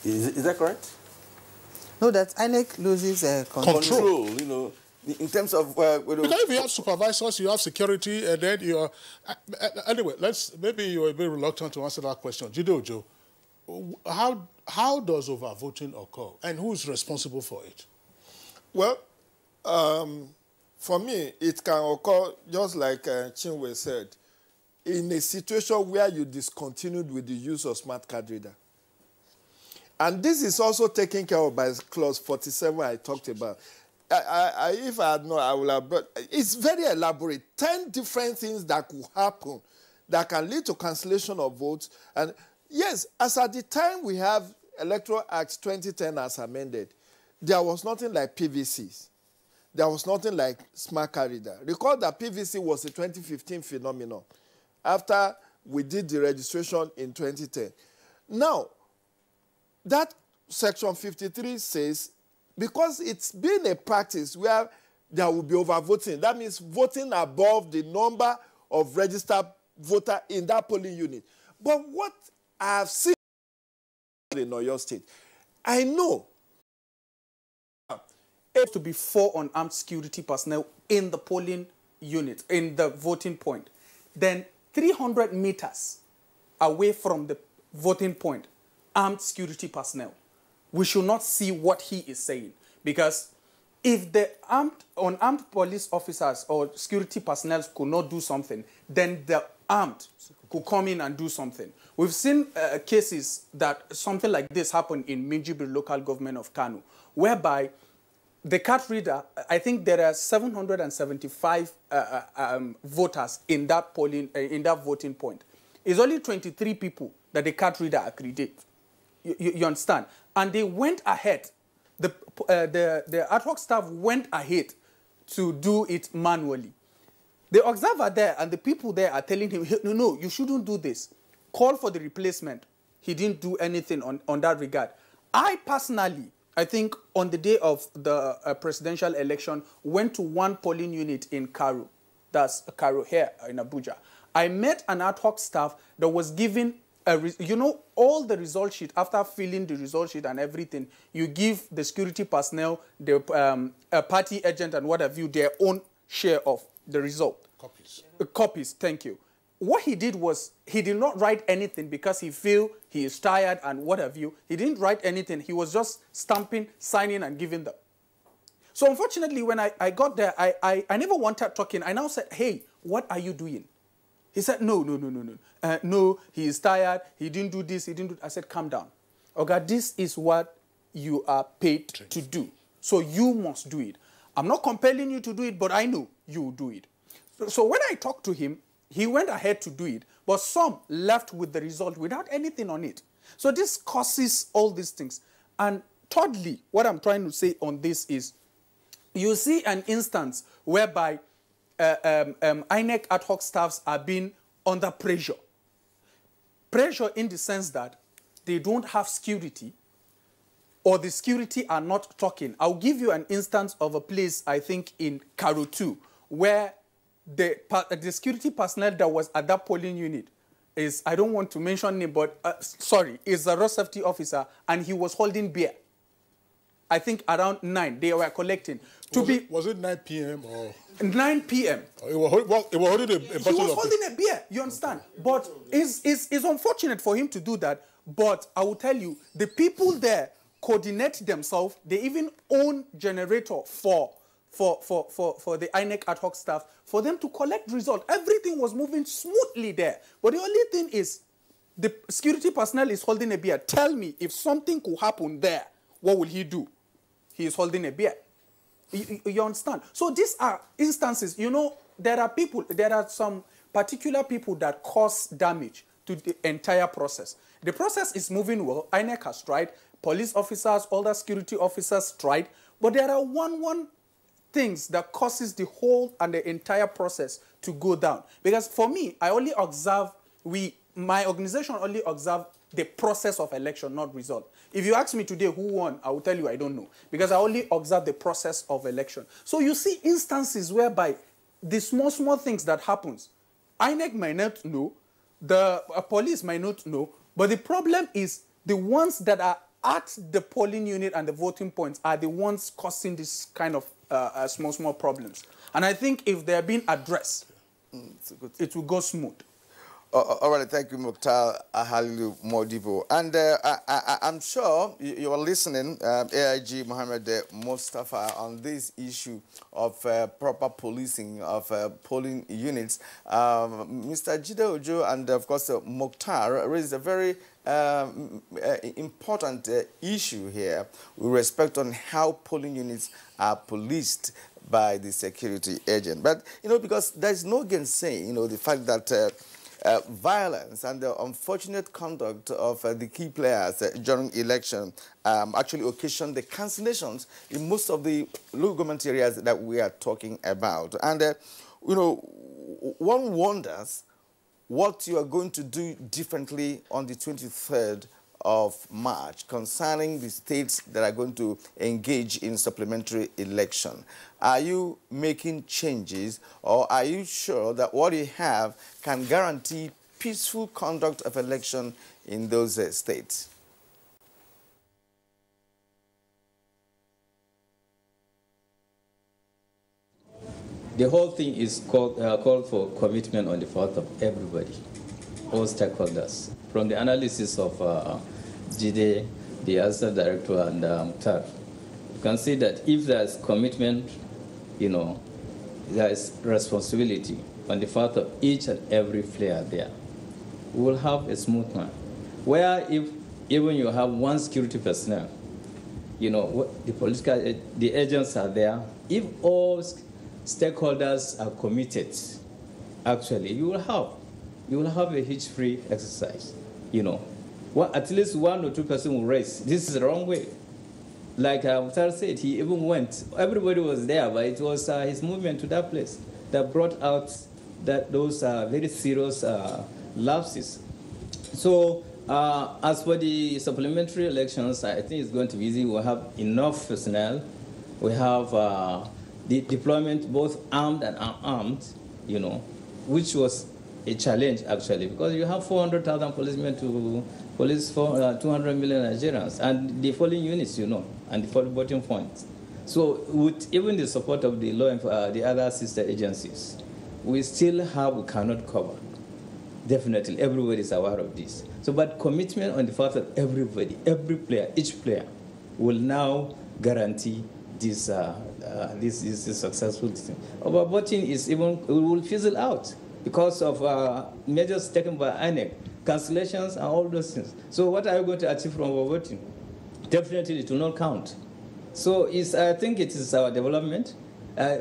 Is that correct? No, that INEC loses control, you know, in terms of... because if you have supervisors, you have security, and then you are... anyway, maybe you're a bit reluctant to answer that question. Jidojo, how does overvoting occur, and who is responsible for it? Well, for me, it can occur, just like Chinwe said, in a situation where you discontinued with the use of smart card reader. And this is also taken care of by clause 47 I talked about. If I had known, I would have brought... It's very elaborate. 10 different things that could happen that can lead to cancellation of votes. And yes, as at the time we have Electoral Act 2010 as amended, there was nothing like PVCs. There was nothing like smart card reader. Recall that PVC was a 2015 phenomenon after we did the registration in 2010. Now, that section 53 says, because it's been a practice where there will be overvoting, that means voting above the number of registered voters in that polling unit. But what I have seen in Oyo State, I know it to be 4 unarmed security personnel in the polling unit, in the voting point. Then 300 meters away from the voting point, armed security personnel. We should not see what he is saying, because if the unarmed police officers or security personnel could not do something, then the armed could come in and do something. We've seen cases that something like this happened in Minjibir local government of Kano, whereby the card reader, I think there are 775 voters in that polling, in that voting point. It's only 23 people that the card reader accredited. You understand? And they went ahead. The ad hoc staff went ahead to do it manually. The observer there and the people there are telling him, no, you shouldn't do this. Call for the replacement. He didn't do anything on that regard. I personally, I think on the day of the presidential election, went to one polling unit in Karu. That's Karu here in Abuja. I met an ad hoc staff that was given, you know, all the result sheet, after filling the result sheet and everything, you give the security personnel, the party agent and what have you, their own share of the result. Copies. Copies, thank you. What he did was, he did not write anything because he feel he is tired and what have you. He didn't write anything. He was just stamping, signing, and giving them. So unfortunately, when I got there, I never wanted talking. I now said, hey, what are you doing? He said, no. No, he is tired. He didn't do this. He didn't do... I said, calm down. Okay, this is what you are paid to do. So you must do it. I'm not compelling you to do it, but I know you will do it. So when I talked to him, he went ahead to do it, but some left with the result without anything on it. So this causes all these things. And thirdly, what I'm trying to say on this is, you see an instance whereby INEC ad hoc staffs are being under pressure. Pressure in the sense that they don't have security, or the security are not talking. I'll give you an instance of a place, I think, in Karutu, where the security personnel that was at that polling unit is, I don't want to mention him, but sorry, is a road safety officer, and he was holding beer. I think around 9, they were collecting. Was it 9 p.m. or? 9 p.m. He was holding a bottle of beer. He was holding a beer, you understand? But it's unfortunate for him to do that, but I will tell you, the people there coordinate themselves. They even own generator for the INEC ad hoc staff, for them to collect results. Everything was moving smoothly there. But the only thing is, the security personnel is holding a beer. Tell me, if something could happen there, what will he do? He is holding a beer. You understand? So these are instances, you know, there are some particular people that cause damage to the entire process. The process is moving well. INEC has tried. Police officers, other security officers tried. But there are one things that causes the whole and the entire process to go down. Because for me, I only observe, my organization only observe the process of election, not result. If you ask me today who won, I will tell you I don't know. Because I only observe the process of election. So you see instances whereby the small things that happens, INEC might not know, the police might not know, but the problem is the ones that are at the polling unit and the voting points are the ones causing this kind of small problems. And I think if they're being addressed, it will go smooth. All right, thank you, Mukhtar Halilu Modibo. And I'm sure you are listening, AIG Mohammed Mustafa, on this issue of proper policing of polling units. Mr. Jide Ojo and, of course, Mukhtar raised a very important issue here with respect on how polling units are policed by the security agent. But, because there's no gainsaying, the fact that violence and the unfortunate conduct of the key players during election actually occasioned the cancellations in most of the local government areas that we are talking about. And, one wonders what you are going to do differently on the 23rd of March concerning the states that are going to engage in supplementary election. Are you making changes, or are you sure that what you have can guarantee peaceful conduct of election in those states? The whole thing is called for commitment on the part of everybody, all stakeholders. From the analysis of Jide, the Assistant Director, and Mukhtar, you can see that if there's commitment, there is responsibility on the part of each and every player there. We will have a smooth one. Where if even you have one security personnel, the agents are there. If all stakeholders are committed, actually, you will have a hitch-free exercise. At least one or two person will raise, this is the wrong way. Like Mukhtar said, he even went. Everybody was there, but it was his movement to that place that brought out those very serious lapses. So as for the supplementary elections, I think it's going to be easy. We'll have enough personnel. We have the deployment, both armed and unarmed, which was a challenge, actually, because you have 400,000 policemen to police for 200 million Nigerians, and the polling units, and the polling voting points. So with even the support of the the other sister agencies, we cannot cover. Definitely, everybody is aware of this. So, but commitment on the part of everybody, every player, each player, will now guarantee this successful thing. Our voting will fizzle out because of measures taken by INEC, cancellations and all those things. So what are you going to achieve from our voting? Definitely it will not count. So I think it is our development.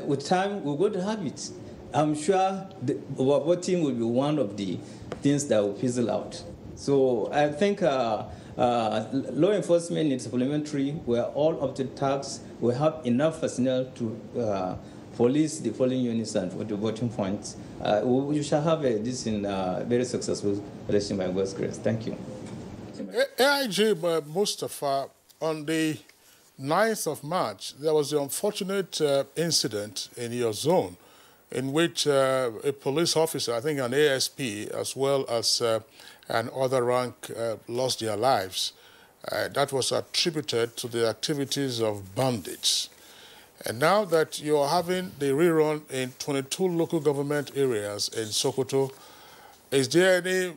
With time, we're going to have it. I'm sure our voting will be one of the things that will fizzle out. So I think law enforcement is supplementary. We're all up to task. We have enough personnel to police the polling units and for the voting points. We shall have this in very successful election by God's grace. Thank you. AIG Mustafa, on the 9th of March, there was the unfortunate incident in your zone in which a police officer, I think an ASP, as well as an other rank, lost their lives. That was attributed to the activities of bandits. And now that you're having the rerun in 22 local government areas in Sokoto, is there any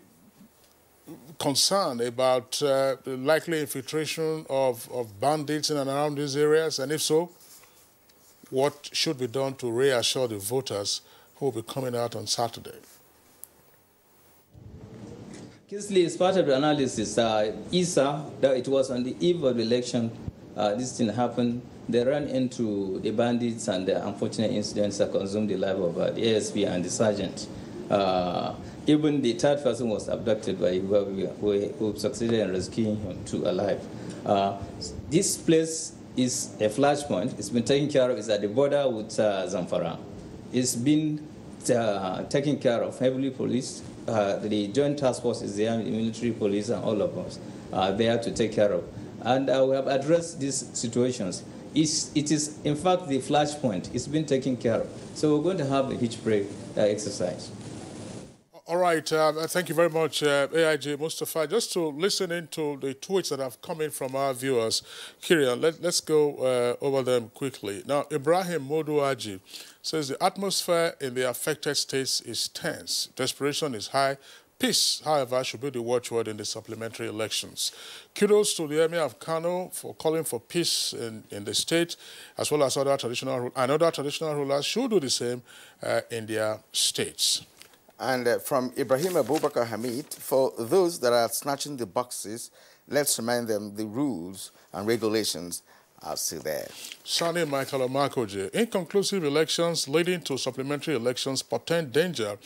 concern about the likely infiltration of bandits in and around these areas? And if so, what should be done to reassure the voters who will be coming out on Saturday? Kingsley, as part of the analysis, ISA, that it was on the eve of the election, this thing happened. They ran into the bandits, and the unfortunate incidents that consumed the life of the ASP and the sergeant. Even the third person was abducted by who succeeded in rescuing him to alive. This place is a flashpoint. It's been taken care of. It's at the border with Zamfara. It's been taken care of, heavily policed. The Joint Task Force is there, the military police, and all of us are there to take care of. And we have addressed these situations. It is, in fact, the flashpoint. It's been taken care of. So we're going to have a hitch break exercise. All right, thank you very much, AIG Mustafa. Just to listen into the tweets that have come in from our viewers, Kirian, let's go over them quickly. Now, Ibrahim Moduaji says the atmosphere in the affected states is tense. Desperation is high. Peace, however, should be the watchword in the supplementary elections. Kudos to the Emir of Kano for calling for peace in the state, as well as other traditional rulers should do the same in their states. And from Ibrahim Abubakar Hamid, for those that are snatching the boxes, let's remind them the rules and regulations are still there. Sani Michael Omakoje, inconclusive elections leading to supplementary elections portend danger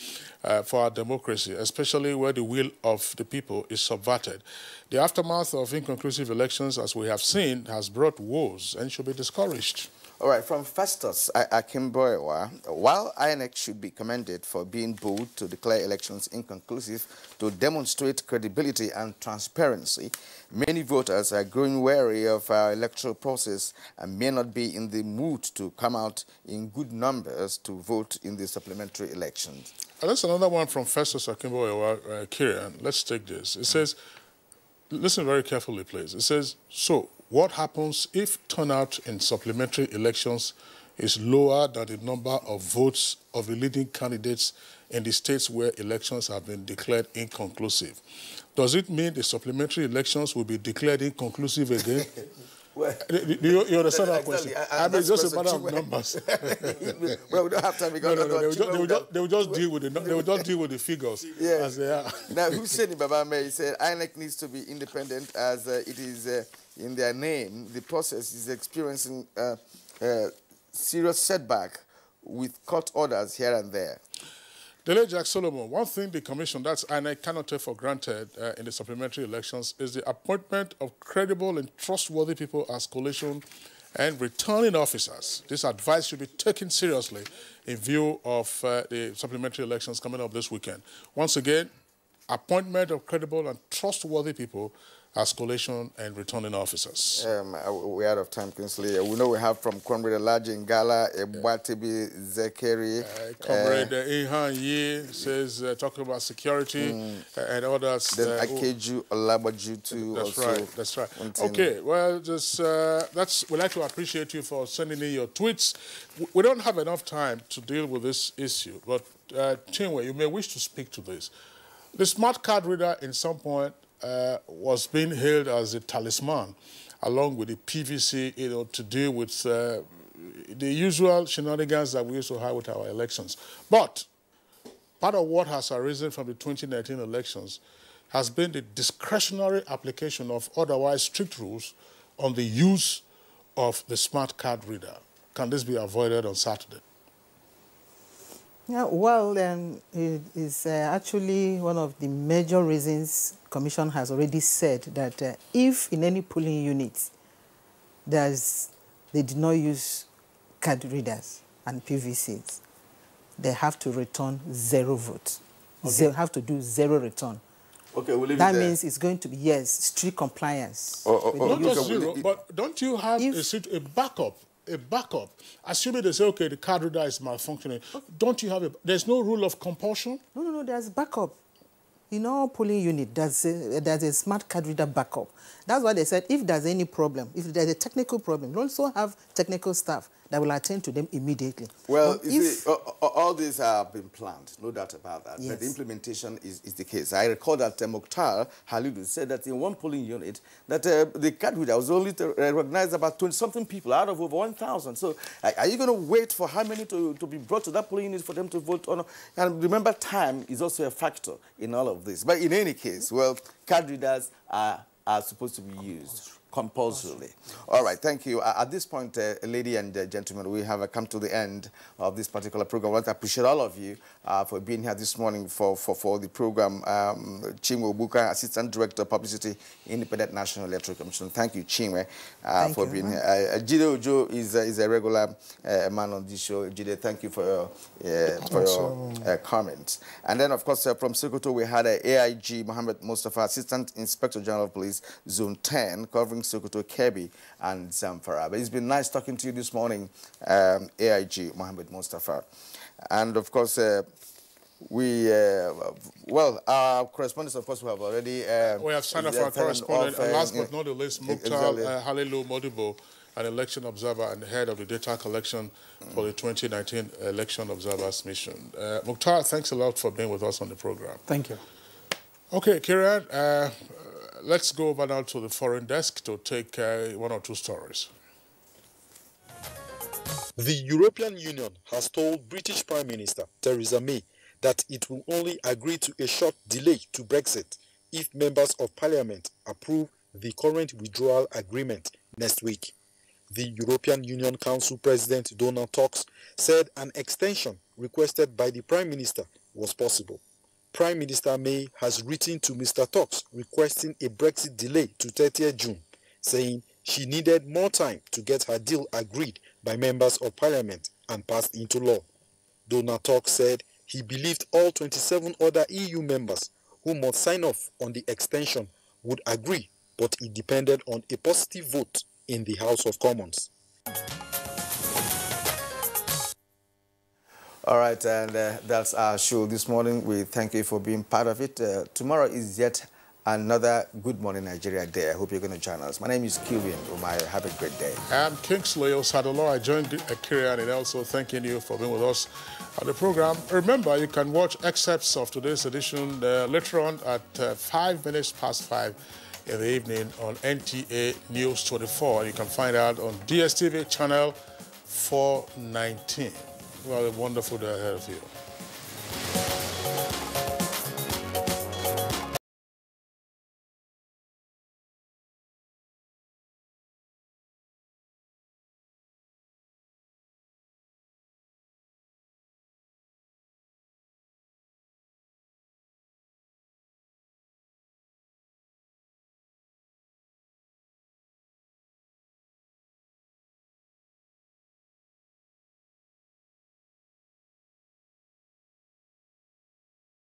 for our democracy, especially where the will of the people is subverted. The aftermath of inconclusive elections, as we have seen, has brought woes and should be discouraged. All right, from Festus Akimboewa, while INEC should be commended for being bold to declare elections inconclusive to demonstrate credibility and transparency, many voters are growing wary of our electoral process and may not be in the mood to come out in good numbers to vote in the supplementary elections. That's another one from Festus Akimboewa, Kirian. Let's take this. It says, listen very carefully, please. It says, so, what happens if turnout in supplementary elections is lower than the number of votes of the leading candidates in the states where elections have been declared inconclusive? Does it mean the supplementary elections will be declared inconclusive again? Well, you understand that question? I mean, it's just a matter of Chingwe. numbers. Well, we don't have time because they will just deal with the figures as they are. Now, Hussein Babame, he said INEC needs to be independent as it is in their name. The process is experiencing serious setback with court orders here and there. Dele Jack Solomon, one thing the commission, that's INEC, cannot take for granted in the supplementary elections is the appointment of credible and trustworthy people as collation and returning officers. This advice should be taken seriously in view of the supplementary elections coming up this weekend. Once again, appointment of credible and trustworthy people as collation and returning officers. We're out of time, Kingsley. We know we have from Comrade Elijah Ngala, Ebwatibi Zekeri. Comrade Ihan Ye says, talking about security and others. Then Akeju Olabaju too. That's also right, that's right. Okay, well, just we'd like to appreciate you for sending in your tweets. We don't have enough time to deal with this issue, but Chinwe, you may wish to speak to this. The smart card reader in some point was being hailed as a talisman, along with the PVC, to deal with the usual shenanigans that we used to have with our elections. But part of what has arisen from the 2019 elections has been the discretionary application of otherwise strict rules on the use of the smart card reader. Can this be avoided on Saturday? Yeah, well, it is actually one of the major reasons Commission has already said that if in any polling unit they did not use card readers and PVCs, they have to return 0 votes. Okay. They have to do 0 return. Okay, we'll leave that it there. means it's going to be, yes, strict compliance. Not just 0, but don't you have a backup? A backup, assuming they say, okay, the card reader is malfunctioning, don't you have there's no rule of compulsion? No, there's backup. In all polling unit, there's a smart card reader backup. That's why they said if there's any problem, if there's a technical problem, you also have technical staff that will attend to them immediately. Well, you see, all these have been planned, no doubt about that. Yes. But the implementation is the case. I recall that Mokhtar Halidu said that in one polling unit, that the card reader was only to recognize about 20-something people out of over 1,000. So are you going to wait for how many to be brought to that polling unit for them to vote on? And remember, time is also a factor in all of this. But in any case, well, card readers are supposed to be used compulsorily. All right, thank you. At this point, ladies and gentlemen, we have come to the end of this particular program. I want to appreciate all of you for being here this morning for the program. Chinwe Obuka, Assistant Director of Publicity, Independent National Electoral Commission. Thank you, Chinwe, for being here. Jide Ojo is a regular man on this show. Jide, thank you for your comments. And then, of course, from Sokoto, we had AIG Mohammed Mustafa, Assistant Inspector General of Police, Zone 10, covering Sokoto, Kebbi, and Zamfara. But it's been nice talking to you this morning, AIG Mohammed Mustafa. And, of course, well, our correspondents, of course, we have already... we have signed up for our correspondent. And last but not the least, Mukhtar Halilu Modibo, an election observer and head of the data collection for the 2019 Election Observers Mission. Mukhtar, thanks a lot for being with us on the program. Thank you. Okay, Kieran, let's go over now to the foreign desk to take one or two stories. The European Union has told British Prime Minister Theresa May that it will only agree to a short delay to Brexit if members of Parliament approve the current withdrawal agreement next week. The European Union Council President Donald Tusk said an extension requested by the Prime Minister was possible. Prime Minister May has written to Mr. Tusk requesting a Brexit delay to 30th June, saying she needed more time to get her deal agreed by members of Parliament and passed into law. Donald Tusk said he believed all 27 other EU members who must sign off on the extension would agree, but it depended on a positive vote in the House of Commons. All right, and that's our show this morning. We thank you for being part of it. Tomorrow is yet another Good Morning Nigeria Day. I hope you're going to join us. My name is Kevin Umar. Have a great day. I'm Kingsley Osadolo. I joined Kieran and also thanking you for being with us on the program. Remember, you can watch excerpts of today's edition later on at 5 minutes past 5 in the evening on NTA News 24. You can find out on DSTV channel 419. Well, a wonderful day ahead of you.